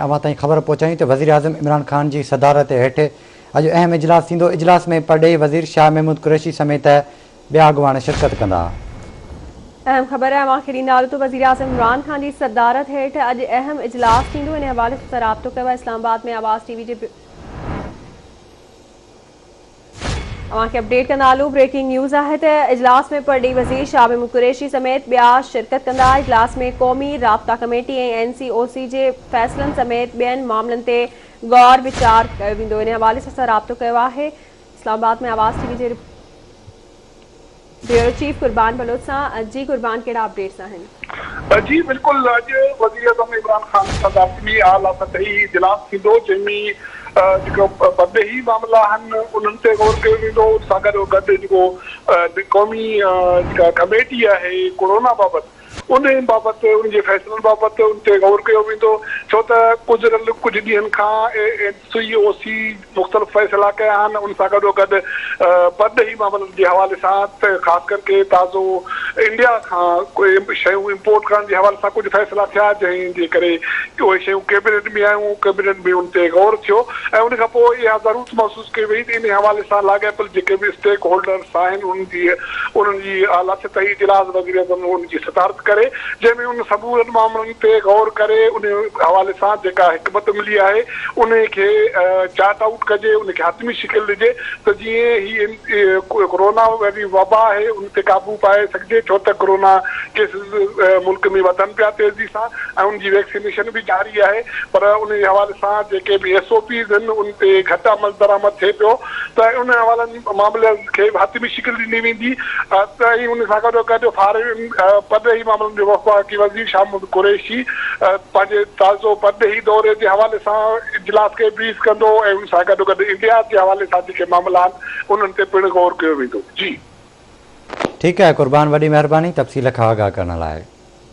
अवां ताईं ख़बर पहुचायूं त वज़ीर आज़म इमरान ख़ान जी सदारत हेठि अॼु अहम इजलास थींदो। इजलास में परॾेही वज़ीर शाह महमूद कुरैशी समेत ॿिया अॻुवान शिरकत कंदा। अहम ख़बर है अवां खे ॾींदा हलूं त वज़ीर आज़म इमरान ख़ान जी सदारत हेठि अॼु अहम इजलास थींदो। इन हवाले सां राब्तो कयो आहे इस्लामाबाद में आवाज़ टीवी जे अवां खे अपडेट कंदा हलूं। ब्रेकिंग न्यूज़ है त इजलास में परॾेही वज़ीर शाह महमूद कुरैशी समेत ॿिया शिरकत कंदा। इजलास में क़ौमी राब्ता कमेटी ऐं NCOC जे फ़ैसिलनि समेत ॿियनि मामलनि ते गौर वीचार कयो वेंदो। इन हवाले सां राब्तो कयो आहे इस्लामाबाद में आवाज़ टीवी जे ब्यूरो चीफ कुर्बान बलोच सां। जी कुर्बान, कहिड़ा अपडेट्स आहिनि? जी बिल्कुल, अॼु वज़ीर आज़म इमरान ख़ान सदारत में आला सतही इजलास थींदो जंहिंमें जेको परॾेही मामला आहिनि उन्हनि ते गौर कयो वेंदो। उन सां गॾु जेको क़ौमी जेका कमेटी आहे कोरोना बाबति उन बाबति उनजे फ़ैसिलनि बाबति उन ते गौर कयो वेंदो। छो त गुज़िरियल कुझु ॾींहंनि खां NCOC मुख़्तलिफ़ फ़ैसिला कया आहिनि। उन सां गॾोगॾु परॾेही मामलनि जे हवाले सां त ख़ासि करके ताज़ो इंडिया खां कोई शयूं इम्पोर्ट करण जे हवाले सां कुझु फ़ैसिला थिया जंहिंजे करे उहे शयूं कैबिनेट में आयूं। कैबिनेट में उन ते गौर थियो ऐं उन खां पोइ इहा ज़रूरत महसूसु कई वई त इन हवाले सां लाॻापियल जेके बि स्टेक होल्डर्स आहिनि उन्हनि जी आला सतही इजलास वज़ीर आज़म उनजी सदारत करे जंहिंमें उन समूरनि मामलनि ते गौर करे उन हवाले सां जेका हिकमत मिली आहे उन खे चार्ट आउट कजे, उनखे हतमी शिकिल ॾिजे त जीअं ही कोरोना वारी वबा आहे उन ते काबू पाए सघिजे। छो त कोरोना केसिस मुल्क में वधनि पिया तेज़ी सां ऐं उनजी वैक्सीनेशन बि जारी आहे, पर उन हवाले सां जेके बि SOPs आहिनि उन ते घटि अमल दरामद थिए पियो त उन हवालनि मामलनि खे हतमी शिकिल ॾिनी वेंदी। त उन सां गॾोगॾु परॾेही मामलनि जो वफ़ाक़ी वज़ीर शाह महमूद कुरैशी पंहिंजे ताज़ो परॾेही दौरे जे हवाले सां इजलास खे ब्रीफ कंदो ऐं उन सां गॾोगॾु इंडिया जे हवाले सां जेके मामला आहिनि उन्हनि ते पिणु गौर कयो वेंदो। जी ठीकु आहे कुर्बान, वॾी महिरबानी तफ़सील खां आगाह करण लाइ।